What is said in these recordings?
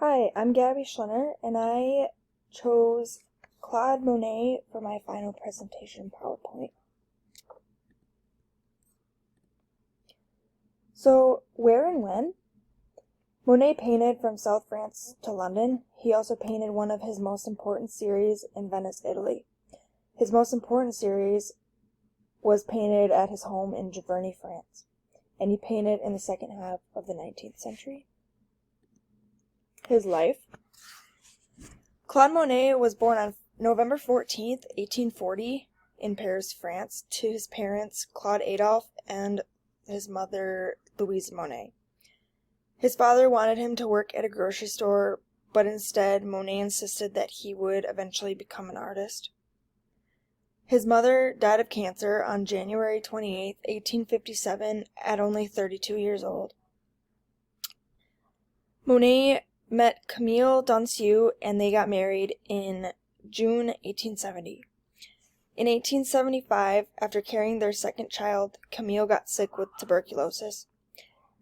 Hi, I'm Gabby Schlenner, and I chose Claude Monet for my final presentation PowerPoint. So, where and when? Monet painted from South France to London. He also painted one of his most important series in Venice, Italy. His most important series was painted at his home in Giverny, France, and he painted in the second half of the 19th century. His life. Claude Monet was born on November 14th, 1840, in Paris, France, to his parents Claude Adolphe and his mother Louise Monet. His father wanted him to work at a grocery store, but instead Monet insisted that he would eventually become an artist. His mother died of cancer on January 28, 1857, at only 32 years old. Monet met Camille Dancieux and they got married in June 1870. In 1875, after carrying their second child, Camille got sick with tuberculosis.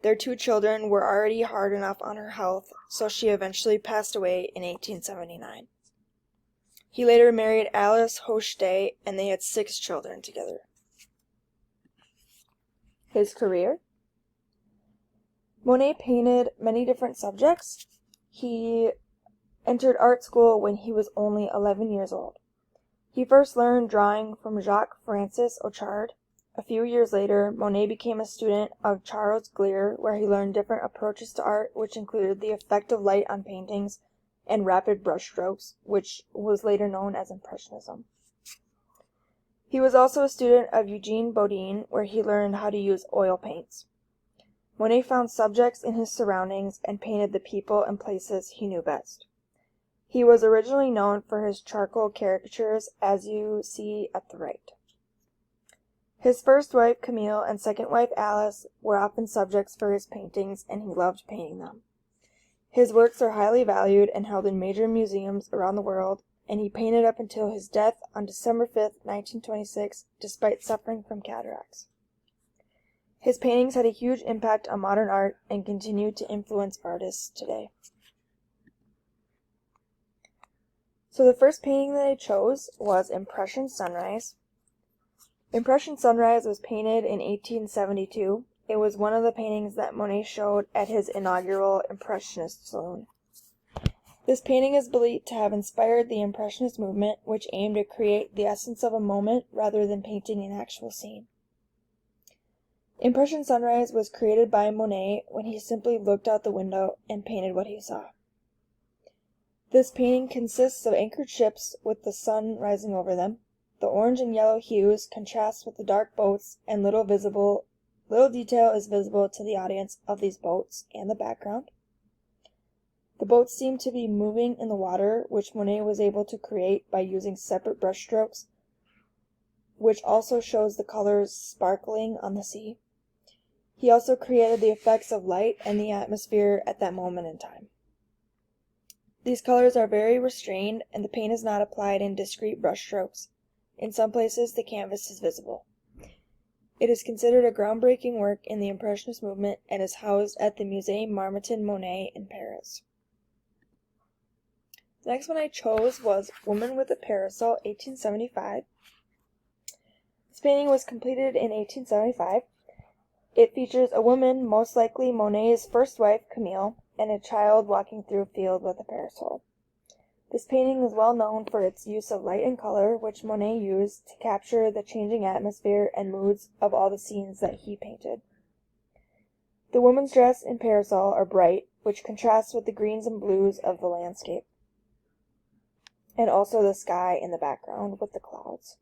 Their two children were already hard enough on her health, so she eventually passed away in 1879. He later married Alice Hochstay, and they had 6 children together. His career. Monet painted many different subjects. He entered art school when he was only 11 years old. He first learned drawing from Jacques-Francis Ochard. A few years later, Monet became a student of Charles Glier, where he learned different approaches to art, which included the effect of light on paintings and rapid brushstrokes, which was later known as Impressionism. He was also a student of Eugene Bodin, where he learned how to use oil paints. Monet found subjects in his surroundings and painted the people and places he knew best. He was originally known for his charcoal caricatures, as you see at the right. His first wife, Camille, and second wife, Alice, were often subjects for his paintings, and he loved painting them. His works are highly valued and held in major museums around the world, and he painted up until his death on December 5, 1926, despite suffering from cataracts. His paintings had a huge impact on modern art and continue to influence artists today. So the first painting that I chose was Impression Sunrise. Impression Sunrise was painted in 1872. It was one of the paintings that Monet showed at his inaugural Impressionist Saloon. This painting is believed to have inspired the Impressionist movement, which aimed to create the essence of a moment rather than painting an actual scene. Impression Sunrise was created by Monet when he simply looked out the window and painted what he saw. This painting consists of anchored ships with the sun rising over them. The orange and yellow hues contrast with the dark boats, and little detail is visible to the audience of these boats and the background. The boats seem to be moving in the water, which Monet was able to create by using separate brushstrokes, which also shows the colors sparkling on the sea. He also created the effects of light and the atmosphere at that moment in time. These colors are very restrained, and the paint is not applied in discrete brushstrokes. In some places, the canvas is visible. It is considered a groundbreaking work in the Impressionist movement and is housed at the Musée Marmottan Monet in Paris. The next one I chose was Woman with a Parasol, 1875. This painting was completed in 1875. It features a woman, most likely Monet's first wife, Camille, and a child walking through a field with a parasol. This painting is well known for its use of light and color, which Monet used to capture the changing atmosphere and moods of all the scenes that he painted. The woman's dress and parasol are bright, which contrasts with the greens and blues of the landscape, and also the sky in the background with the clouds.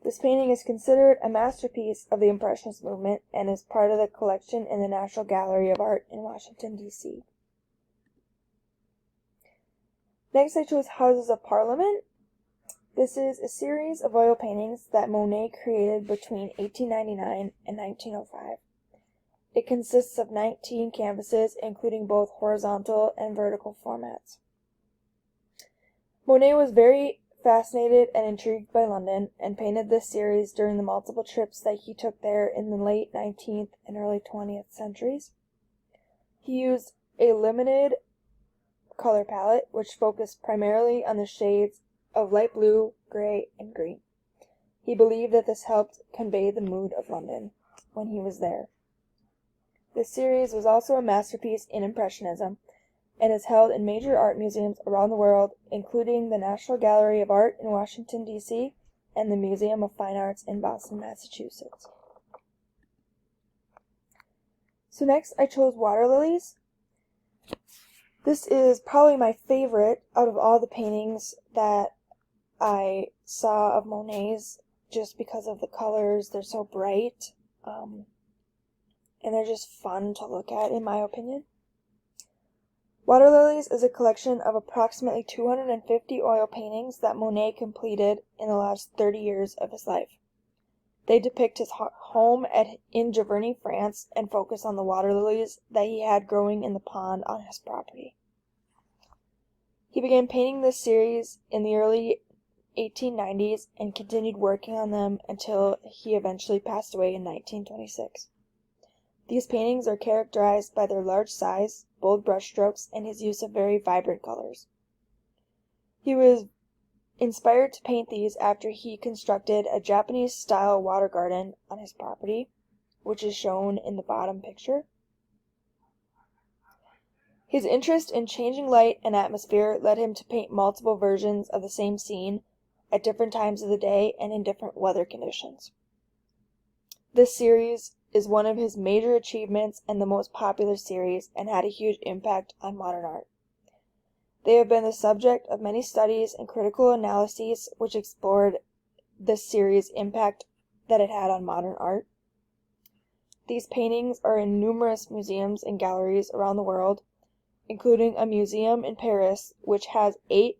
This painting is considered a masterpiece of the Impressionist movement and is part of the collection in the National Gallery of Art in Washington, D.C. Next, I chose Houses of Parliament. This is a series of oil paintings that Monet created between 1899 and 1905. It consists of 19 canvases, including both horizontal and vertical formats. Monet was very fascinated and intrigued by London and painted this series during the multiple trips that he took there in the late 19th and early 20th centuries. He used a limited color palette, which focused primarily on the shades of light blue, gray, and green. He believed that this helped convey the mood of London when he was there. This series was also a masterpiece in Impressionism and is held in major art museums around the world, including the National Gallery of Art in Washington, D.C., and the Museum of Fine Arts in Boston, Massachusetts. So next I chose Water Lilies. This is probably my favorite out of all the paintings that I saw of Monet's, just because of the colors. They're so bright, and they're just fun to look at, in my opinion. Water Lilies is a collection of approximately 250 oil paintings that Monet completed in the last 30 years of his life. They depict his home in Giverny, France, and focus on the water lilies that he had growing in the pond on his property. He began painting this series in the early 1890s and continued working on them until he eventually passed away in 1926. These paintings are characterized by their large size, bold brushstrokes, and his use of very vibrant colors. He was inspired to paint these after he constructed a Japanese-style water garden on his property, which is shown in the bottom picture. His interest in changing light and atmosphere led him to paint multiple versions of the same scene at different times of the day and in different weather conditions. This series is one of his major achievements and the most popular series, and had a huge impact on modern art. They have been the subject of many studies and critical analyses which explored this series' impact that it had on modern art. These paintings are in numerous museums and galleries around the world, including a museum in Paris which has 8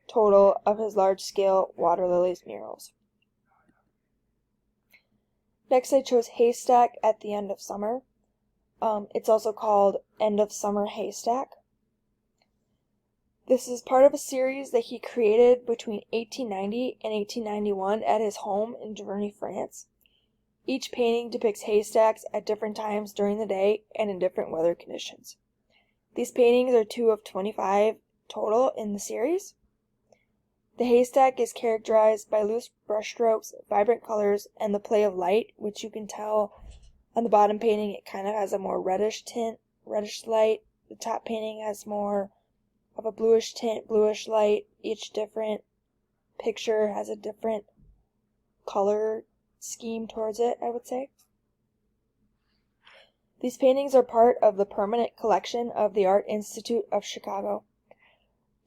total of his large-scale water lilies murals. Next I chose Haystack at the End of Summer. It's also called End of Summer Haystack. This is part of a series that he created between 1890 and 1891 at his home in Giverny, France. Each painting depicts haystacks at different times during the day and in different weather conditions. These paintings are 2 of 25 total in the series. The haystack is characterized by loose brushstrokes, vibrant colors, and the play of light, which you can tell on the bottom painting. It kind of has a more reddish tint, reddish light. The top painting has more of a bluish tint, bluish light. Each different picture has a different color scheme towards it, I would say. These paintings are part of the permanent collection of the Art Institute of Chicago.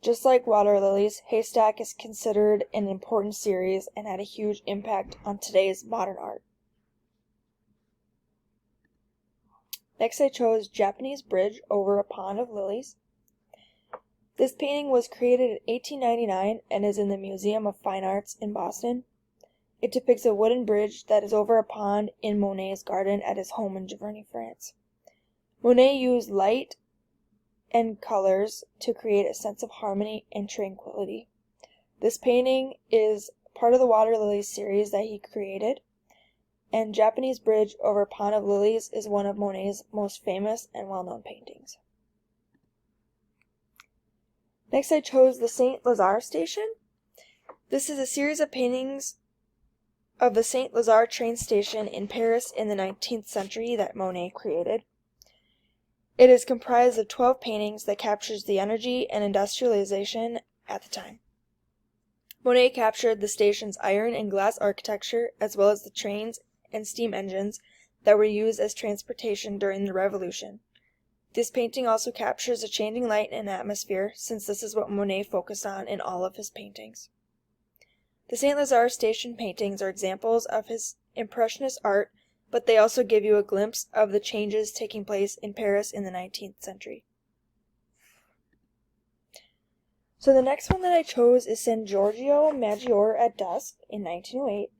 Just like Water Lilies, Haystack is considered an important series and had a huge impact on today's modern art. Next I chose Japanese Bridge over a Pond of Lilies. This painting was created in 1899 and is in the Museum of Fine Arts in Boston. It depicts a wooden bridge that is over a pond in Monet's garden at his home in Giverny, France. Monet used light and colors to create a sense of harmony and tranquility. This painting is part of the Water Lilies series that he created, and Japanese Bridge over a Pond of Lilies is one of Monet's most famous and well-known paintings. Next I chose the Saint Lazare Station. This is a series of paintings of the Saint Lazare train station in Paris in the 19th century that Monet created. It is comprised of 12 paintings that captures the energy and industrialization at the time. Monet captured the station's iron and glass architecture, as well as the trains and steam engines that were used as transportation during the Revolution. This painting also captures the changing light and atmosphere, since this is what Monet focused on in all of his paintings. The Saint Lazare Station paintings are examples of his Impressionist art, but they also give you a glimpse of the changes taking place in Paris in the 19th century. So the next one that I chose is San Giorgio Maggiore at Dusk in 1908.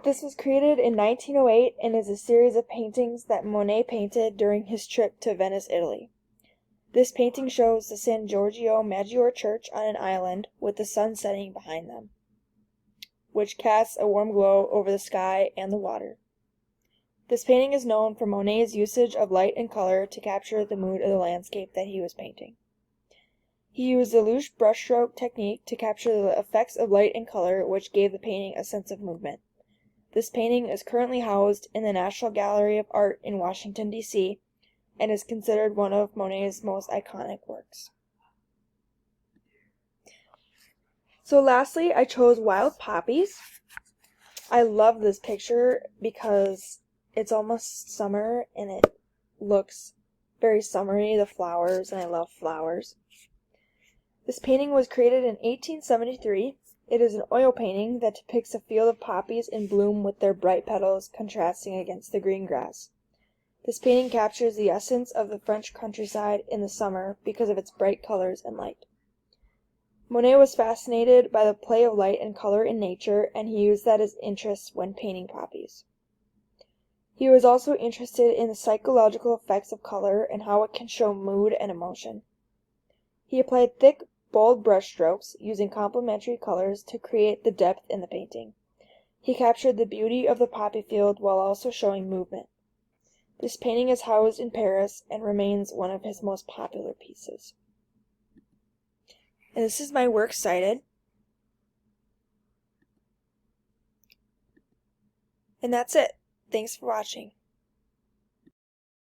This was created in 1908 and is a series of paintings that Monet painted during his trip to Venice, Italy. This painting shows the San Giorgio Maggiore church on an island with the sun setting behind them, which casts a warm glow over the sky and the water. This painting is known for Monet's usage of light and color to capture the mood of the landscape that he was painting. He used the loose brushstroke technique to capture the effects of light and color, which gave the painting a sense of movement. This painting is currently housed in the National Gallery of Art in Washington, D.C., and is considered one of Monet's most iconic works. So lastly, I chose Wild Poppies. I love this picture because it's almost summer and it looks very summery, the flowers, and I love flowers. This painting was created in 1873. It is an oil painting that depicts a field of poppies in bloom with their bright petals contrasting against the green grass. This painting captures the essence of the French countryside in the summer because of its bright colors and light. Monet was fascinated by the play of light and color in nature, and he used that as interest when painting poppies. He was also interested in the psychological effects of color and how it can show mood and emotion. He applied thick, bold brushstrokes using complementary colors to create the depth in the painting. He captured the beauty of the poppy field while also showing movement. This painting is housed in Paris and remains one of his most popular pieces. And this is my works cited. And that's it. Thanks for watching.